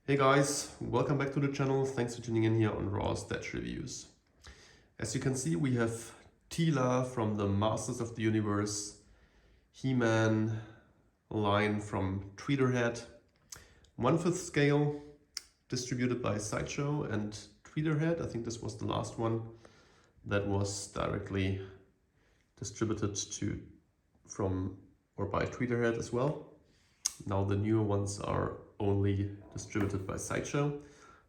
Hey guys, welcome back to the channel. Thanks for tuning in here on Raw Stats Reviews. As you can see, we have Teela from the Masters of the Universe He-Man line from Tweeterhead. 1/5 scale, distributed by Sideshow and Tweeterhead. I think this was the last one that was directly distributed by Tweeterhead as well. Now the newer ones are only distributed by Sideshow,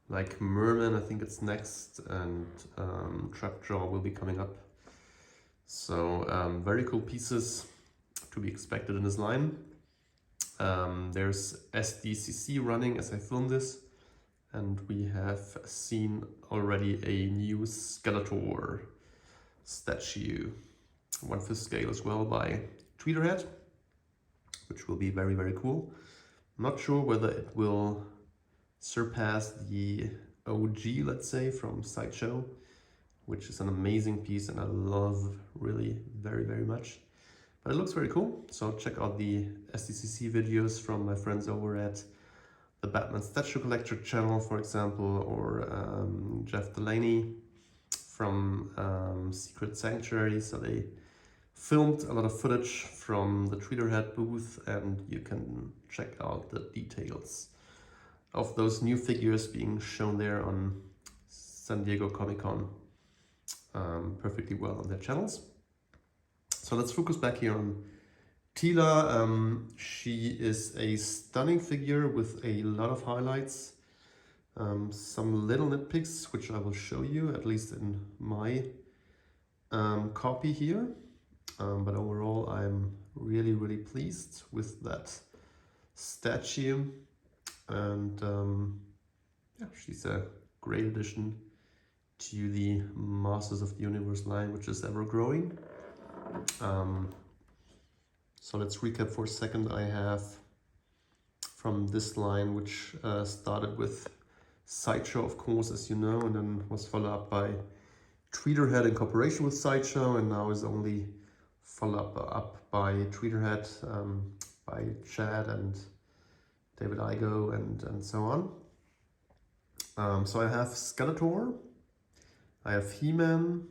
like Merman, I think it's next, and Trapjaw will be coming up. So very cool pieces to be expected in this line. There's SDCC running as I film this, and we have seen already a new Skeletor statue, 1/5 scale as well by Tweeterhead, which will be very, very cool. I'm not sure whether it will surpass the OG, let's say, from Sideshow, which is an amazing piece and I love really very, very much. But it looks very cool, so check out the SDCC videos from my friends over at the Batman Statue Collector channel, for example, or Jeff Delaney from Secret Sanctuary. So they filmed a lot of footage from the Tweeterhead booth, and you can check out the details of those new figures being shown there on San Diego Comic-Con perfectly well on their channels. So let's focus back here on Teela. She is a stunning figure with a lot of highlights, some little nitpicks which I will show you, at least in my copy here. But overall, I'm really, really pleased with that statue, and yeah, she's a great addition to the Masters of the Universe line, which is ever growing. So let's recap for a second. I have from this line, which started with Sideshow, of course, as you know, and then was followed up by Tweeterhead in cooperation with Sideshow, and now is only followed up by Tweeterhead, by Chad and David Igo and so on. So I have Skeletor, I have He-Man,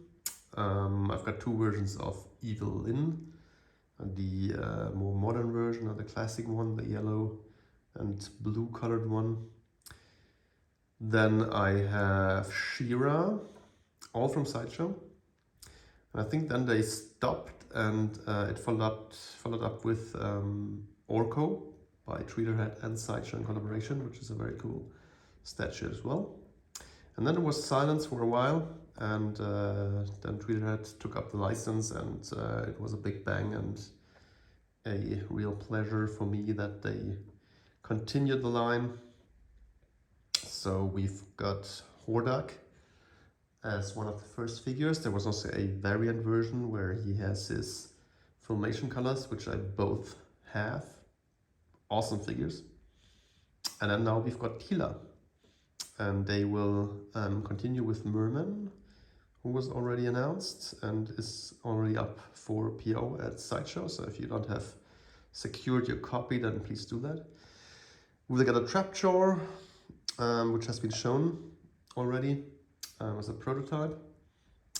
I've got two versions of Evil Lyn, the more modern version, or the classic one, the yellow and blue colored one. Then I have She-Ra, all from Sideshow. And I think then they stopped, and it followed up with Orko by Tweeterhead and Sideshow in collaboration, which is a very cool statue as well. And then there was silence for a while, and then Tweeterhead took up the license, and it was a big bang and a real pleasure for me that they continued the line. So we've got Hordak as one of the first figures. There was also a variant version where he has his Filmation colors, which I both have. Awesome figures. And then now we've got Teela, and they will continue with Merman, who was already announced and is already up for PO at Sideshow. So if you don't have secured your copy, then please do that. We'll get a Trapjaw, which has been shown already as a prototype,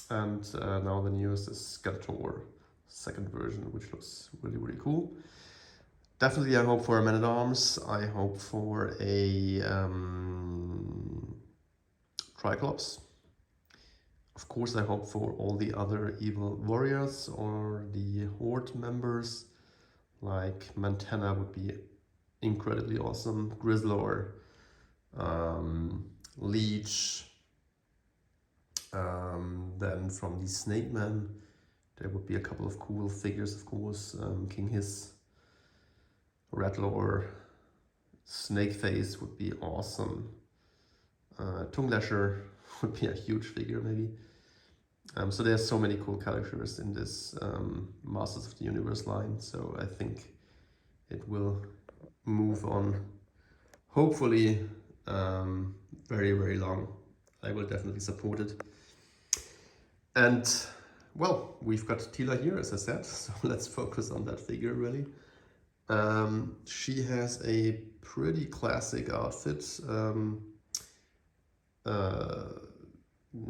and now the newest is Skeletor, second version, which looks really, really cool. Definitely I hope for a Man-at-Arms, I hope for a Triclops. Of course I hope for all the other evil warriors or the Horde members, like Montana would be incredibly awesome, Grizzlor, Leech. Then from the Snake Man, there would be a couple of cool figures, of course. King Hiss, Rattler, Snakeface would be awesome. Tongue-Lasher would be a huge figure, maybe. So there's so many cool characters in this Masters of the Universe line, so I think it will move on, hopefully, very, very long. I will definitely support it. And well, we've got Teela here, as I said, so let's focus on that figure really. She has a pretty classic outfit.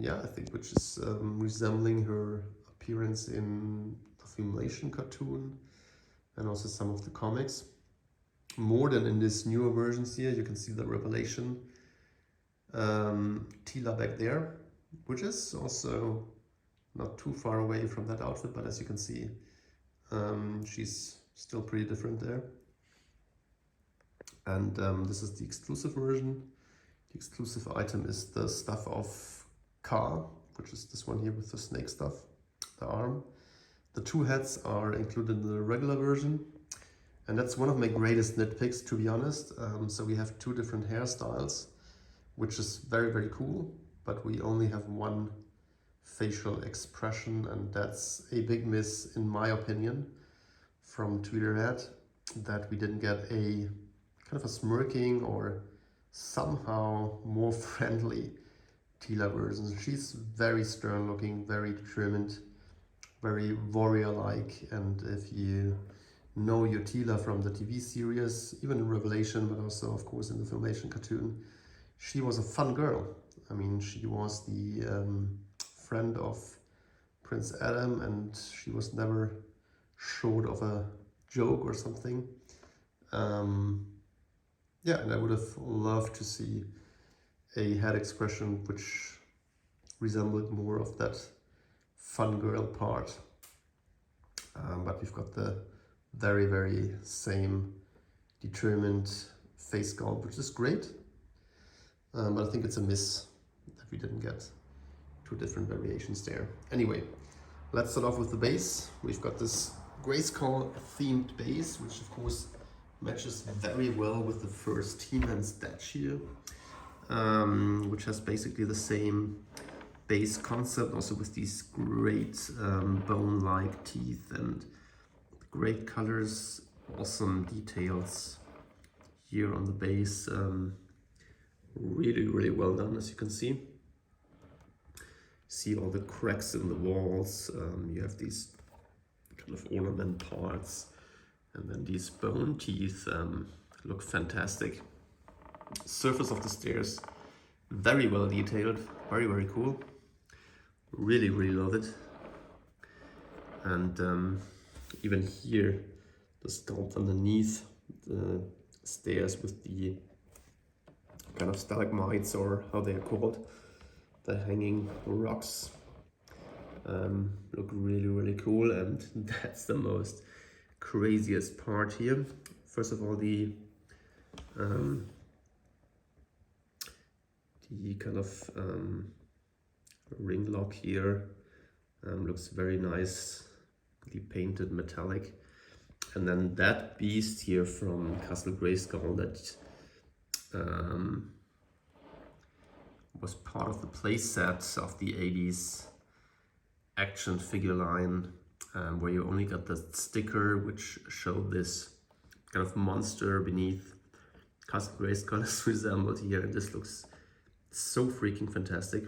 Yeah, I think which is resembling her appearance in the Filmation cartoon and also some of the comics. More than in this newer versions here, you can see the Revelation Teela back there, which is also not too far away from that outfit, but as you can see, she's still pretty different there. And this is the exclusive version. The exclusive item is the stuff of Car, which is this one here with the snake stuff, the arm. The two heads are included in the regular version. And that's one of my greatest nitpicks, to be honest. So we have two different hairstyles, which is very, very cool, but we only have one facial expression, and that's a big miss, in my opinion, from Tweeterhead, that we didn't get a kind of a smirking or somehow more friendly Teela version. She's very stern looking, very determined, very warrior-like, and if you know your Teela from the TV series, even in Revelation, but also of course in the Filmation cartoon, she was a fun girl. I mean, she was the friend of Prince Adam, and she was never short of a joke or something. Yeah, and I would have loved to see a head expression which resembled more of that fun girl part. But we've got the very, very same determined face sculpt, which is great. But I think it's a miss that we didn't get two different variations there. Anyway, let's start off with the base. We've got this Grayskull themed base, which of course matches very well with the first He-Man statue, which has basically the same base concept, also with these great bone-like teeth and great colors, awesome details here on the base. Really, really well done, as you can see. See all the cracks in the walls. You have these kind of ornament parts, and then these bone teeth look fantastic. Surface of the stairs, very well detailed, very, very cool. Really, really love it. And even here, the sculpt underneath the stairs with the kind of stalagmites, or how they are called, the hanging rocks, look really, really cool. And that's the most craziest part here. First of all, the kind of ring lock here looks very nicely painted, metallic. And then that beast here from Castle Grayskull that was part of the playset of the 80s action figure line, where you only got the sticker which showed this kind of monster beneath Castle Grayskull is resembled here, and this looks so freaking fantastic.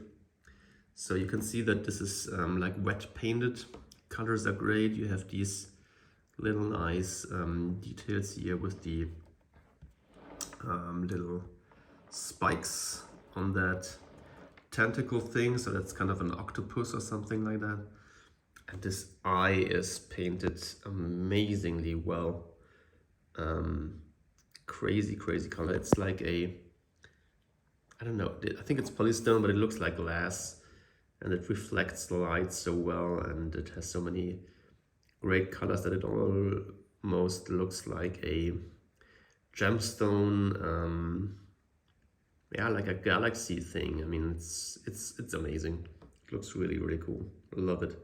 So you can see that this is like wet painted. Colors are great. You have these little nice details here with the little spikes on that tentacle thing, so that's kind of an octopus or something like that. And this eye is painted amazingly well. Crazy color. It's like a, I don't know, I think it's polystone, but it looks like glass, and it reflects the light so well, and it has so many great colors that it almost looks like a gemstone, yeah, like a galaxy thing. I mean, it's amazing. It looks really, really cool. I love it.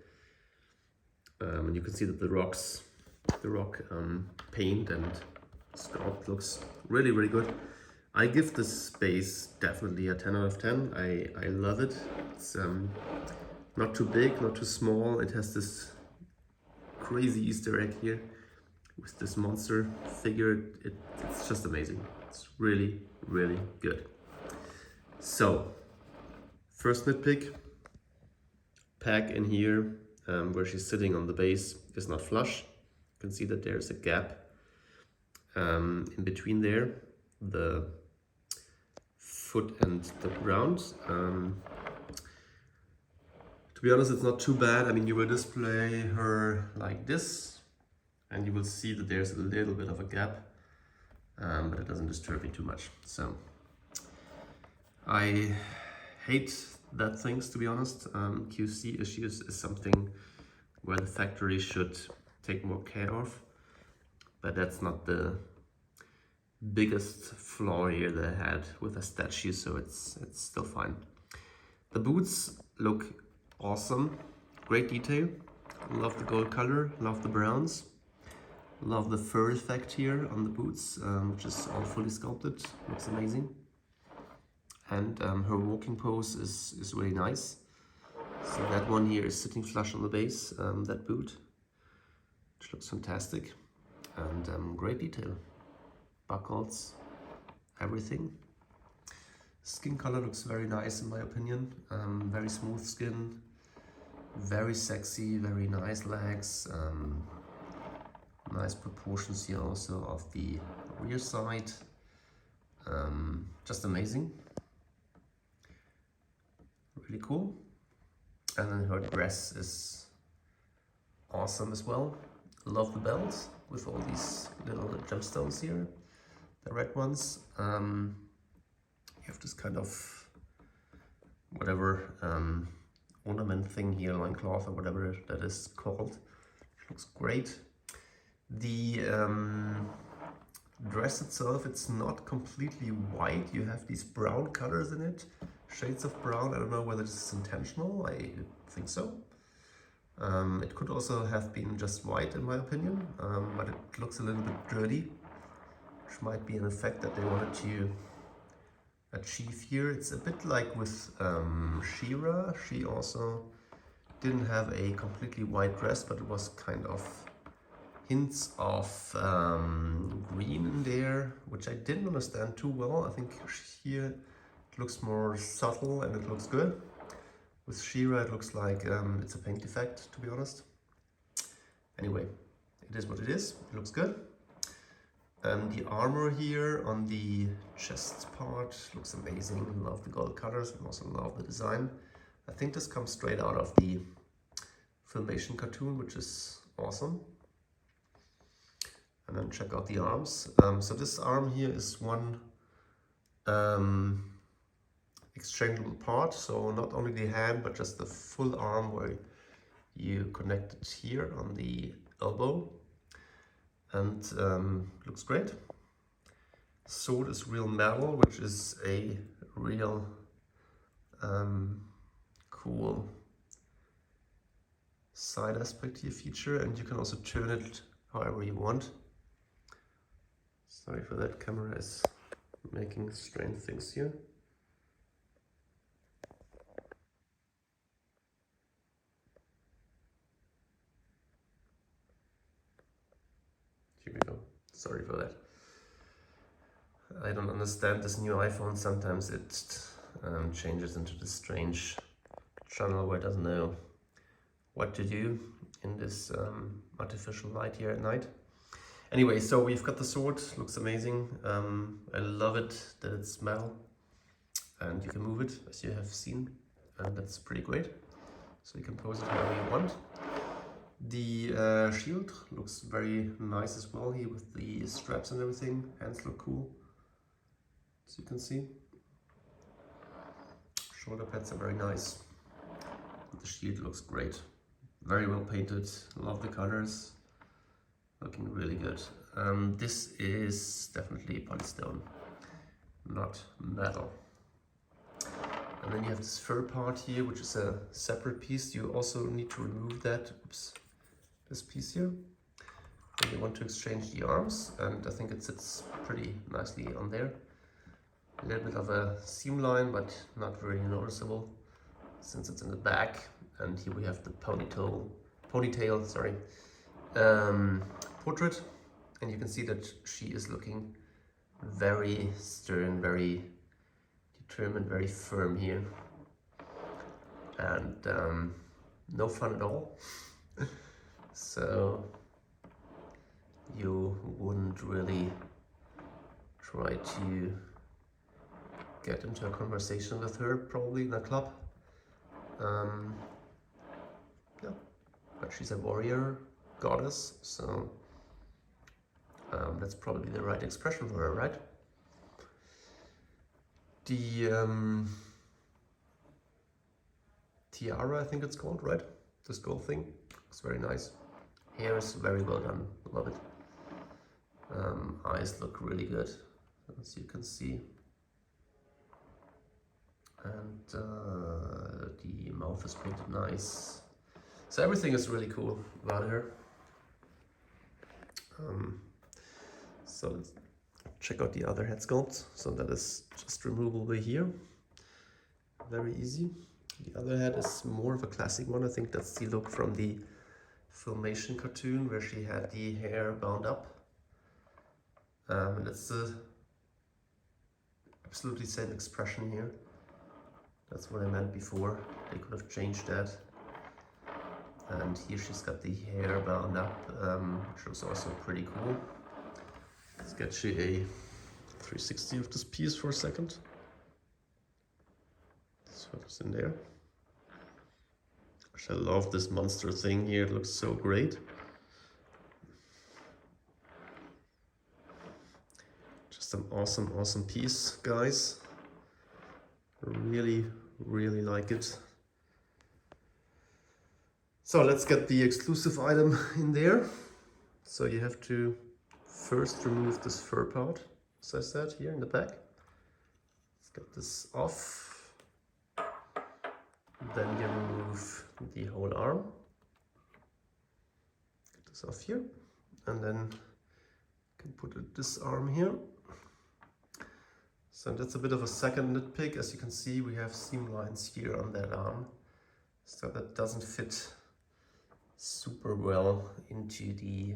And you can see that the rock paint and sculpt looks really, really good. I give this base definitely a 10 out of 10. I love it. It's not too big, not too small. It has this crazy Easter egg here with this monster figure. It's just amazing. It's really, really good. So, first nitpick, peg in here where she's sitting on the base is not flush. You can see that there's a gap. in between there, the foot and the ground. To be honest, it's not too bad. I mean, you will display her like this, and you will see that there's a little bit of a gap, but it doesn't disturb me too much. So I hate that things, to be honest. QC issues is something where the factory should take more care of, but that's not the biggest flaw here that I had with the statue, so it's still fine. The boots look awesome, great detail. Love the gold color, love the browns, love the fur effect here on the boots, which is all fully sculpted, looks amazing. And her walking pose is really nice. So that one here is sitting flush on the base, that boot, which looks fantastic. And great detail, buckles, everything. Skin color looks very nice in my opinion, very smooth skin, very sexy, very nice legs, nice proportions here also of the rear side, just amazing, really cool. And then her dress is awesome as well. Love the belt with all these little gemstones here, the red ones. You have this kind of whatever ornament thing here, loincloth or whatever that is called. It looks great. The dress itself, it's not completely white. You have these brown colors in it, shades of brown. I don't know whether this is intentional. I think so. It could also have been just white in my opinion, but it looks a little bit dirty, which might be an effect that they wanted to achieve here. It's a bit like with She-Ra. She also didn't have a completely white dress, but it was kind of hints of green in there, which I didn't understand too well. I think here it looks more subtle and it looks good. With She-Ra it looks like it's a paint effect, to be honest. Anyway, it is what it is. It looks good. The armor here on the chest part looks amazing. Love the gold colors and also love the design. I think this comes straight out of the Filmation cartoon, which is awesome. And then check out the arms. So this arm here is one exchangeable part. So not only the hand, but just the full arm where you connect it here on the elbow. And looks great. Sword is real metal, which is a real cool side aspect here feature, and you can also turn it however you want. Sorry for that, camera is making strange things here. Here we go. Sorry for that. I don't understand this new iPhone. Sometimes it changes into this strange channel where it doesn't know what to do in this artificial light here at night. Anyway, so we've got the sword. Looks amazing. I love it that it's metal and you can move it, as you have seen, and that's pretty great. So you can pose it however you want. The shield looks very nice as well here with the straps and everything. Hands look cool, as you can see. Shoulder pads are very nice. The shield looks great. Very well painted. Love the colors. Looking really good. This is definitely polystone, not metal. And then you have this fur part here, which is a separate piece. You also need to remove that. Oops. This piece here. And you want to exchange the arms, and I think it sits pretty nicely on there. A little bit of a seam line, but not really noticeable since it's in the back. And here we have the ponytail, sorry, portrait, and you can see that she is looking very stern, very determined, very firm here, and no fun at all. So you wouldn't really try to get into a conversation with her, probably in a club. Yeah, but she's a warrior goddess, so that's probably the right expression for her, right? The tiara, I think it's called, right? This gold thing. It's very nice. Hair is very well done. Love it. Eyes look really good, as you can see. And the mouth is painted nice. So everything is really cool about her. So let's check out the other head sculpt. So that is just removable here. Very easy. The other head is more of a classic one. I think that's the look from the Filmation cartoon where she had the hair bound up. And it's the absolutely same expression here. That's what I meant before. They could have changed that. And here she's got the hair bound up, which was also pretty cool. Let's get you a 360 of this piece for a second. So it's in there. I love this monster thing here, it looks so great. Just an awesome piece, guys. Really like it. So let's get the exclusive item in there. So you have to first remove this fur part, as I said, here in the back. Let's get this off. Then you remove the whole arm. Get this off here. And then you can put this arm here. So that's a bit of a second nitpick. As you can see, we have seam lines here on that arm. So that doesn't fit super well into the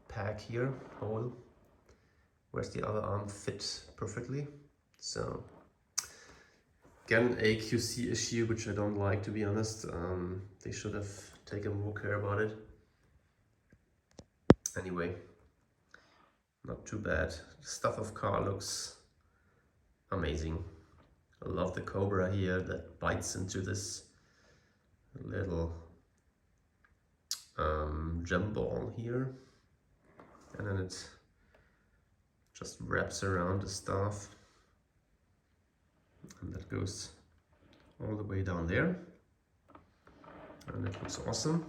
pack here, hole, whereas the other arm fit perfectly. So again, a QC issue, which I don't like, to be honest. They should have taken more care about it. Anyway, not too bad. The stuff of car looks amazing. I love the cobra here that bites into this little gem ball here, and then it just wraps around the staff, and that goes all the way down there, and it looks awesome.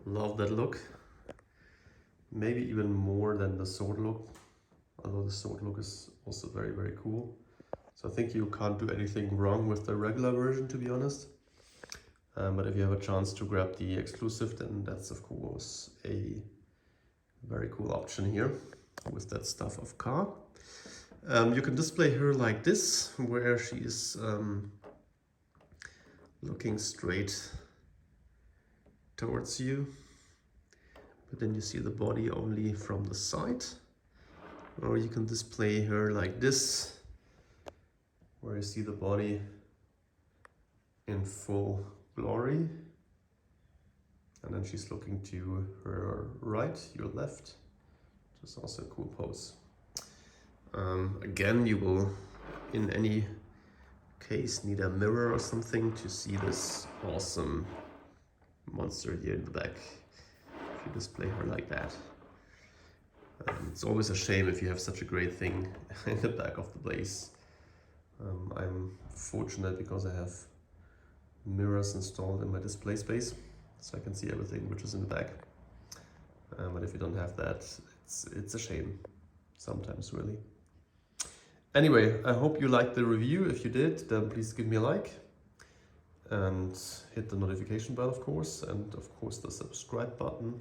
Love that look, maybe even more than the sword look, although the sword look is also very cool. So I think you can't do anything wrong with the regular version, to be honest. But if you have a chance to grab the exclusive, then that's of course a very cool option here with that stuff of car. You can display her like this, where she is looking straight towards you, but then you see the body only from the side. Or you can display her like this, where you see the body in full glory, and then she's looking to her right, your left, which is also a cool pose. Again, you will in any case need a mirror or something to see this awesome monster here in the back if you display her like that. It's always a shame if you have such a great thing in the back of the blaze. I'm fortunate because I have mirrors installed in my display space, so I can see everything which is in the back. But if you don't have that, it's a shame sometimes, really. Anyway, I hope you liked the review. If you did, then please give me a like and hit the notification bell, of course, and of course the subscribe button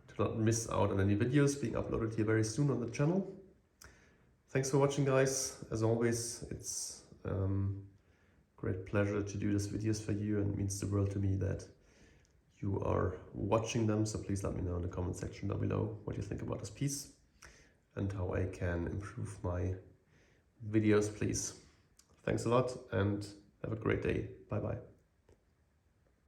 to not miss out on any videos being uploaded here very soon on the channel. Thanks for watching, guys. As always, it's great pleasure to do these videos for you, and it means the world to me that you are watching them. So please let me know in the comment section down below what you think about this piece and how I can improve my videos, please. Thanks a lot and have a great day. Bye bye.